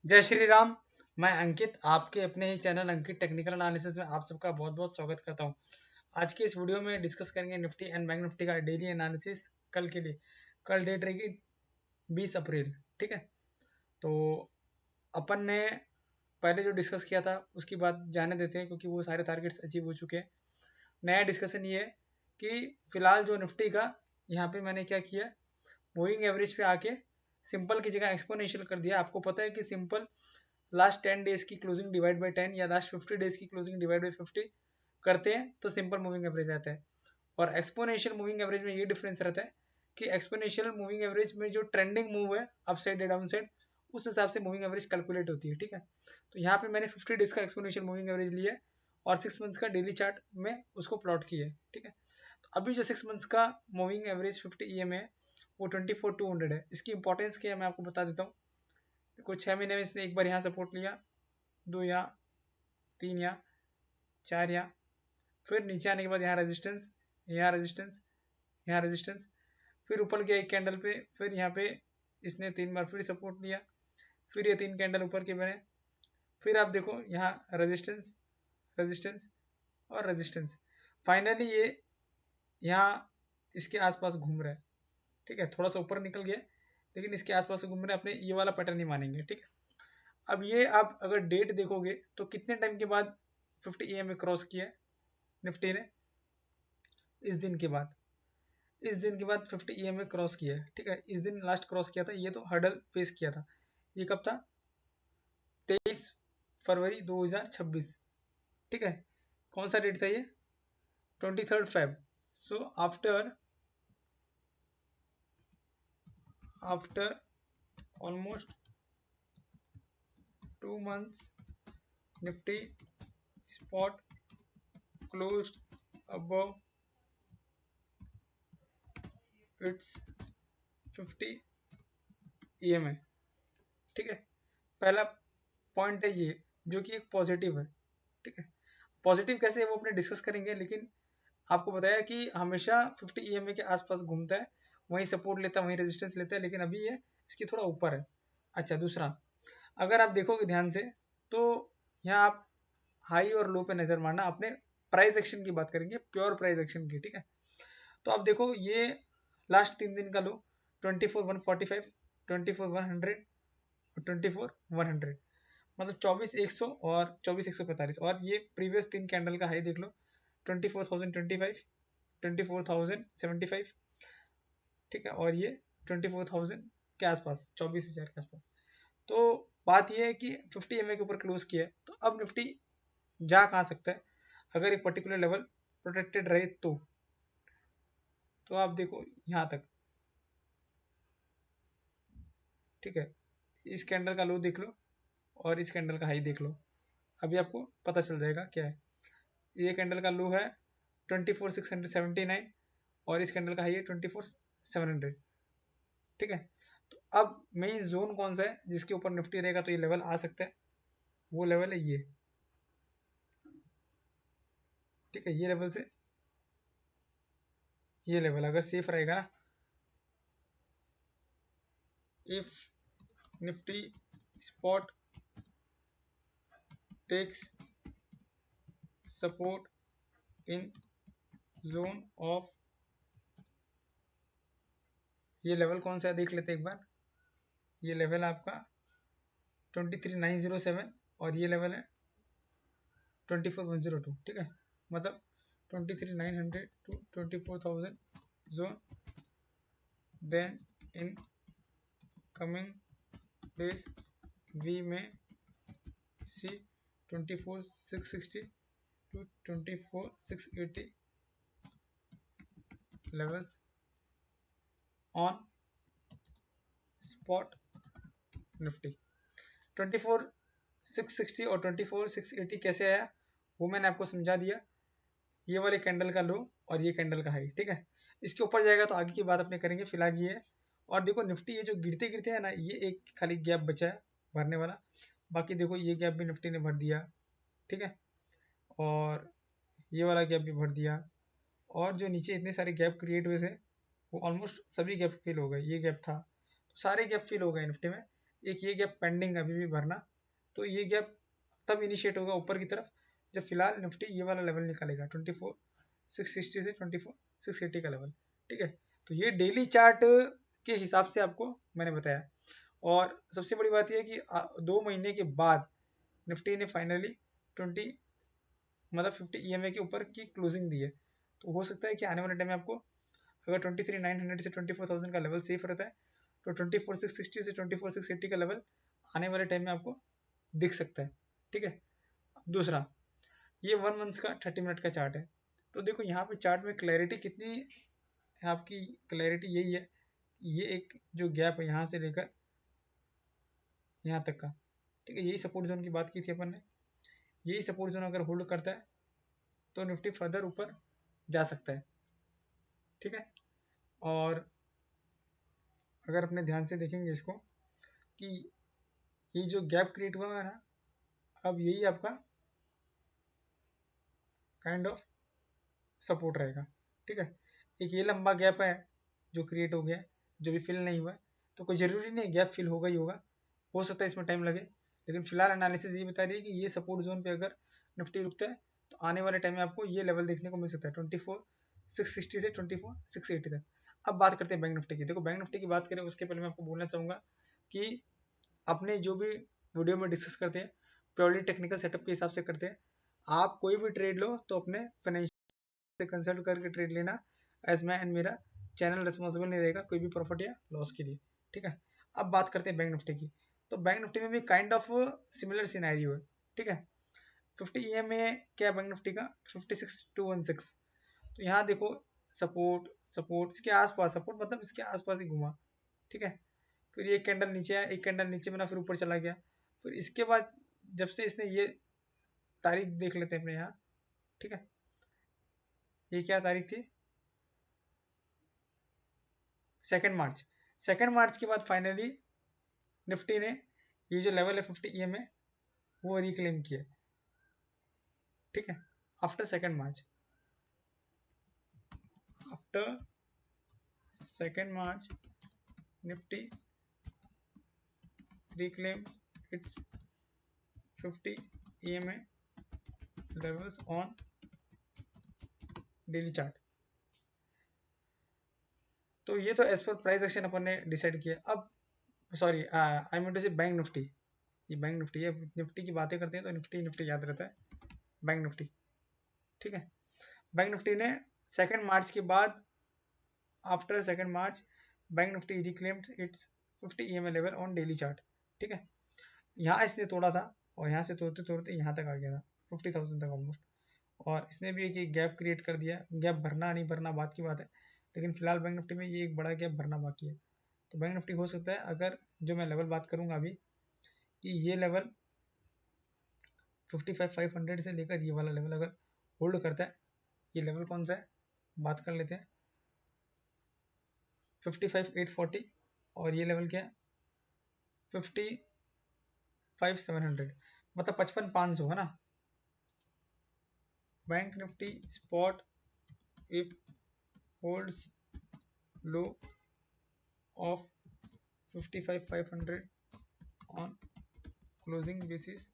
जय श्री राम। मैं अंकित आपके अपने ही चैनल अंकित टेक्निकल एनालिसिस में आप सबका बहुत बहुत स्वागत करता हूं। आज की इस वीडियो में डिस्कस करेंगे निफ्टी एंड बैंक निफ्टी का डेली एनालिसिस कल के लिए। कल डेट रहेगी 20 अप्रैल। ठीक है, तो अपन ने पहले जो डिस्कस किया था उसकी बात जाने देते हैं क्योंकि वो सारे टारगेट्स अचीव हो चुके हैं। नया डिस्कशन ये है कि फिलहाल जो निफ्टी का यहाँ पे मैंने क्या किया, मूविंग एवरेज पे आके सिंपल की जगह एक्सपोनेंशियल कर दिया। आपको पता है कि सिंपल लास्ट 10 डेज की क्लोजिंग डिवाइड बाई 10 या लास्ट 50 डेज की क्लोजिंग डिवाइड बाई 50 करते हैं तो सिंपल मूविंग एवरेज आता है। और एक्सपोनेंशियल मूविंग एवरेज में ये डिफरेंस रहता है कि एक्सपोनेंशियल मूविंग एवरेज में जो ट्रेंडिंग मूव है अप साइड या डाउन साइड, उस हिसाब से मूविंग एवरेज कैलकुलेट होती है। ठीक है, तो यहाँ पे मैंने 50 डेज का एक्सपोनेंशियल मूविंग एवरेज लिया है और 6 मंथ्स का डेली चार्ट में उसको प्लॉट किया है। ठीक है, तो अभी जो 6 मंथ्स का मूविंग एवरेज 50 EM है वो 24,200 है। इसकी इंपॉर्टेंस क्या है मैं आपको बता देता हूँ। कुछ 6 महीने में इसने एक बार यहाँ सपोर्ट लिया, 2 यहाँ, 3 यहाँ, 4 यहाँ, फिर नीचे आने के बाद यहाँ रेजिस्टेंस, यहाँ रेजिस्टेंस, यहाँ रेजिस्टेंस, फिर ऊपर गया एक कैंडल पे, फिर यहाँ पे इसने 3 बार फिर सपोर्ट लिया, फिर ये 3 कैंडल ऊपर के बने, फिर आप देखो यहाँ रेजिस्टेंस, रेजिस्टेंस और रेजिस्टेंस। फाइनली ये यहाँ इसके आसपास घूम रहा है। ठीक है, थोड़ा सा ऊपर निकल गया लेकिन इसके आसपास घूम रहे हैं। अपने ये वाला पैटर्न ही मानेंगे। ठीक है, अब ये आप अगर डेट देखोगे तो कितने टाइम के बाद 50 EM में क्रॉस किया है निफ्टी ने, इस दिन के बाद, इस दिन के बाद 50 EM में क्रॉस किया है। ठीक है, इस दिन लास्ट क्रॉस किया था। ये तो हर्डल फेस किया था। ये कब था? 23 फरवरी 2026। ठीक है, कौन सा डेट था ये? 23 Feb। So after almost 2 months Nifty spot closed above its 50 EM है। ठीक है, पहला पॉइंट है ये जो कि एक पॉजिटिव है। ठीक है, पॉजिटिव कैसे है वो अपने डिस्कस करेंगे, लेकिन आपको बताया कि हमेशा 50 EMA के आसपास घूमता है, वहीं सपोर्ट लेता है, वहीं रेजिस्टेंस लेता है, लेकिन अभी ये इसके थोड़ा ऊपर है। अच्छा, दूसरा, अगर आप देखोगे ध्यान से तो यहाँ आप हाई और लो पे नजर मारना। अपने प्राइस एक्शन की बात करेंगे, प्योर प्राइस एक्शन की। ठीक है, तो आप देखो ये लास्ट 3 दिन का लो 24,145, 24,100 और 24,100, मतलब 24,100 और 24,145। और ये प्रीवियस 3 कैंडल का हाई देख लो, 24,025, 24,075। ठीक है, और ये 24,000 के आसपास, 24,000 के आसपास। तो बात ये है कि 50 EMA के ऊपर क्लोज किया है, तो अब निफ्टी जा कहाँ सकता है अगर एक पर्टिकुलर लेवल प्रोटेक्टेड रहे तो आप देखो यहाँ तक। ठीक है, इस कैंडल का लो देख लो और इस कैंडल का हाई देख लो, अभी आपको पता चल जाएगा क्या है। ये कैंडल का लो है 24,679 और इस कैंडल का हाई है 24,700। ठीक है, तो अब मेन जोन कौन सा है जिसके ऊपर निफ्टी रहेगा तो ये लेवल आ सकता है? वो लेवल है ये। ठीक है, ये लेवल से ये लेवल अगर सेफ रहेगा ना, if Nifty spot takes support in zone of, ये लेवल कौन सा है देख लेते हैं एक बार। ये लेवल है आपका 23,907 और ये लेवल है 24,102। ठीक है, मतलब 23,900 to 24,000 zone. Then in coming days we may see 24,660 to 24,680 levels on spot Nifty. 24,660 और 24,680 कैसे आया वो मैंने आपको समझा दिया। ये वाले कैंडल का लो और ये कैंडल का हाई। ठीक है, इसके ऊपर जाएगा तो आगे की बात अपने करेंगे, फिलहाल ये है। और देखो निफ्टी ये जो गिरते गिरते है ना, ये एक खाली गैप बचा है भरने वाला, बाकी देखो ये गैप भी निफ्टी ने भर दिया। ठीक है, और ये वाला गैप भी भर दिया, और जो नीचे इतने सारे गैप क्रिएट हुए थे वो ऑलमोस्ट सभी गैप फिल हो गए। ये गैप था, तो सारे गैप फिल हो गए निफ्टी में। एक ये गैप पेंडिंग अभी भी भरना, तो ये गैप तब इनिशिएट होगा ऊपर की तरफ जब फिलहाल निफ्टी ये वाला लेवल निकालेगा 24,660 से 24,680 का लेवल। ठीक है, तो ये डेली चार्ट के हिसाब से आपको मैंने बताया। और सबसे बड़ी बात यह है कि 2 महीने के बाद निफ्टी ने फाइनली 50 EMA के ऊपर की क्लोजिंग दी है। तो हो सकता है कि आने वाले टाइम में आपको अगर 23,900 से 24,000 का लेवल सेफ रहता है तो 24,660 से 24,680 का लेवल आने वाले टाइम में आपको दिख सकता है। ठीक है, दूसरा ये 1 मंथ का 30 मिनट का चार्ट है। तो देखो यहाँ पे चार्ट में क्लैरिटी कितनी है, आपकी क्लैरिटी यही है, ये एक जो गैप है यहाँ से लेकर यहाँ तक का, ठीक है, यही सपोर्ट जोन की बात की थी अपन ने। यही सपोर्ट जोन अगर होल्ड करता है तो निफ्टी फर्दर ऊपर जा सकता है। ठीक है, और अगर अपने ध्यान से देखेंगे इसको कि ये जो गैप क्रिएट हुआ है ना, अब यही आपका काइंड ऑफ सपोर्ट रहेगा। ठीक है, एक ये लंबा गैप है जो क्रिएट हो गया, जो भी फिल नहीं हुआ है, तो कोई ज़रूरी नहीं गैप फिल होगा ही होगा, हो सकता है इसमें टाइम लगे, लेकिन फिलहाल एनालिसिस ये बता रही है कि ये सपोर्ट जोन पे अगर निफ्टी रुकता है तो आने वाले टाइम में आपको ये लेवल देखने को मिल सकता है 24,660 से 24,680 तक। अब बात करते हैं बैंक निफ्टी की। देखो बैंक निफ्टी की बात करें उसके पहले मैं आपको बोलना चाहूँगा कि अपने जो भी वीडियो में डिस्कस करते हैं प्योरली टेक्निकल सेटअप के हिसाब से करते हैं। आप कोई भी ट्रेड लो तो अपने फाइनेंशियल से कंसल्ट करके ट्रेड लेना, एज मैं एंड मेरा चैनल रिस्पॉन्सिबल नहीं रहेगा कोई भी प्रॉफिट या लॉस के लिए। ठीक है, अब बात करते हैं बैंक निफ्टी की। तो बैंक निफ्टी में भी काइंड ऑफ सिमिलर सिनेरियो है। ठीक है, 50 EMA क्या बैंक निफ्टी का 56,216। तो यहाँ देखो सपोर्ट सपोर्ट इसके आसपास, सपोर्ट मतलब इसके आसपास ही घुमा। ठीक है, फिर एक कैंडल नीचे आया, एक कैंडल नीचे बना, फिर ऊपर चला गया। फिर इसके बाद जब से इसने ये तारीख देख लेते हैं अपने यहाँ। ठीक है, ये क्या तारीख थी, 2 मार्च। 2 मार्च के बाद फाइनली निफ्टी ने ये जो लेवल है 50 EMA वो रिक्लेम किया। ठीक है, after 2 March, after 2 March Nifty reclaim its 50 EMA levels on daily chart. तो ये तो एज पर प्राइस एक्शन अपन ने डिसाइड किया। अब सॉरी आई मीन टू से बैंक निफ्टी, ये बैंक निफ्टी है, निफ्टी की बातें करते हैं तो निफ्टी निफ्टी याद रहता है, बैंक निफ्टी। ठीक है, बैंक निफ्टी ने 2 मार्च के बाद after 2 March bank Nifty reclaimed it's 50 EMA level on daily chart. ठीक है, यहाँ इसने तोड़ा था और यहाँ से तोड़ते तोड़ते यहाँ तक आ गया था 50,000 तक ऑलमोस्ट, और इसने भी एक गैप क्रिएट कर दिया। गैप भरना नहीं भरना बात की बात है, लेकिन फिलहाल बैंक निफ्टी में ये एक बड़ा गैप भरना बाकी है। तो बैंक निफ्टी हो सकता है अगर जो मैं लेवल बात करूंगा अभी कि ये लेवल 55,500 से लेकर ये वाला लेवल अगर होल्ड करता है, ये लेवल कौन सा है बात कर लेते हैं, 55,840, और ये लेवल क्या है 55,700, मतलब 55,500 है ना। Bank Nifty spot if holds low of 55,500 on closing basis,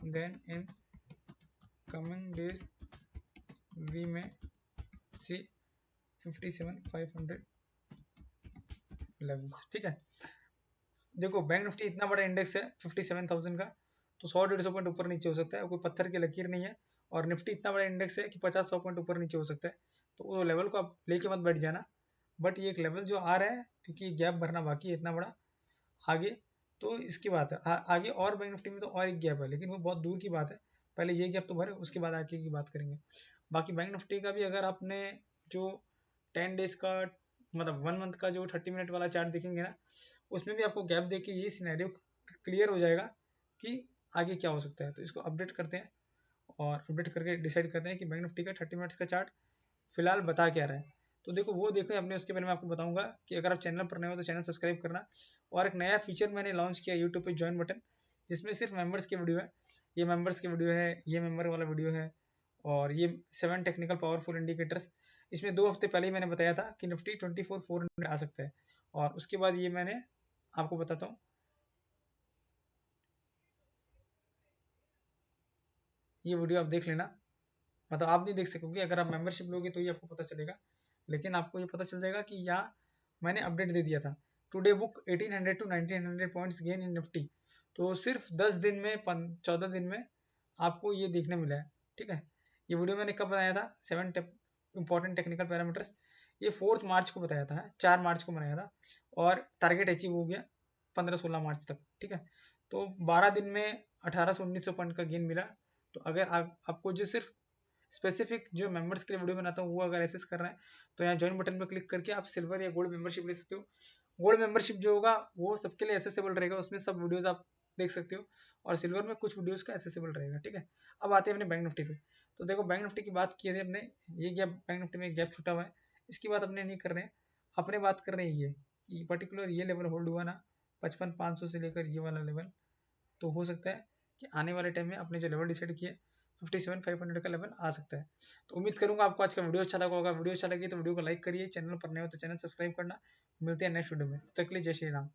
then in coming days we may see 57,500 levels। ठीक है, देखो बैंक निफ्टी इतना बड़ा इंडेक्स है 57,000 का, तो 100-150 पॉइंट ऊपर नीचे हो सकता है, कोई पत्थर की लकीर नहीं है। और निफ्टी इतना बड़ा इंडेक्स है कि 50-100 पॉइंट ऊपर नीचे हो सकता है, तो वो लेवल को आप लेके मत बैठ जाना। बट ये एक लेवल जो आ रहा है क्योंकि गैप भरना बाकी है इतना बड़ा आगे, तो इसकी बात है आगे। और बैंक निफ्टी में तो और एक गैप है लेकिन वो बहुत दूर की बात है, पहले ये गैप तो भरे उसके बाद आगे की बात करेंगे। बाकी बैंक निफ्टी का भी अगर आपने जो 10 डेज का मतलब 1 मंथ का जो 30 मिनट वाला चार्ट देखेंगे ना, उसमें भी आपको गैप देके ये सिनेरियो क्लियर हो जाएगा कि आगे क्या हो सकता है। तो इसको अपडेट करते हैं और अपडेट करके डिसाइड करते हैं कि बैंक निफ्टी का 30 मिनट्स का चार्ट फिलहाल बता क्या रहा है। तो देखो वो देखो अपने, उसके बारे में आपको बताऊंगा कि अगर आप चैनल पर नए हो तो चैनल सब्सक्राइब करना। और एक नया फीचर मैंने लॉन्च किया यूट्यूब पे, ज्वाइन बटन, जिसमें सिर्फ मेंबर्स की वीडियो है। ये मेंबर्स की वीडियो है, ये मेंबर वाला वीडियो है, और ये 7 टेक्निकल पावरफुल इंडिकेटर्स। इसमें 2 हफ्ते पहले ही मैंने बताया था कि निफ्टी 24,400 आ सकता है, और उसके बाद ये मैंने आपको बताता हूँ ये वीडियो आप देख लेना। मतलब आप नहीं देख सकोगे, अगर आप मेंबरशिप लोगे तो ही आपको पता चलेगा, लेकिन आपको ये पता चल जाएगा कि यहाँ मैंने अपडेट दे दिया था। Today book 1800 to 1900 points gain in Nifty. तो सिर्फ 10 दिन में 14 दिन में आपको ये देखने मिला है। ठीक है, ये वीडियो मैंने कब बनाया था, 7 इंपॉर्टेंट टेक्निकल पैरामीटर्स, ये 4 मार्च को बताया था, 4 मार्च को बनाया था, और टारगेट अचीव हो गया 15-16 मार्च तक। ठीक है, तो 12 दिन में 1800-1900 पॉइंट का गेन मिला। तो अगर आपको जो सिर्फ स्पेसिफिक जो मेंबर्स के लिए वीडियो बनाता हूँ वो अगर एसेस कर रहे हैं तो यहाँ ज्वाइन बटन पर क्लिक करके आप सिल्वर या गोल्ड मेंबरशिप ले सकते हो। गोल्ड मेंबरशिप जो होगा वो सबके लिए एसेसेबल रहेगा, उसमें सब वीडियोस आप देख सकते हो, और सिल्वर में कुछ वीडियोस का एसेसेबल रहेगा। ठीक है, अब आते हैं अपने बैंक निफ्टी पे। तो देखो बैंक निफ्टी की बात की थी अपने, ये गैप बैंक निफ्टी में गैप छूटा हुआ है, इसकी बात अपने नहीं कर रहे हैं, अपने बात कर रहे हैं ये पर्टिकुलर ये लेवल होल्ड हुआ ना 55,500 से लेकर ये वाला लेवल, तो हो सकता है कि आने वाले टाइम में अपने जो लेवल डिसाइड किया 57,500 का लेवल आ सकता है। तो उम्मीद करूंगा आपको आज का वीडियो अच्छा लगा होगा। वीडियो अच्छा लगे तो वीडियो को लाइक करिए, चैनल पर नए हो तो चैनल सब्सक्राइब करना। मिलते हैं नेक्स्ट वीडियो में, तब तक के लिए जय श्री राम।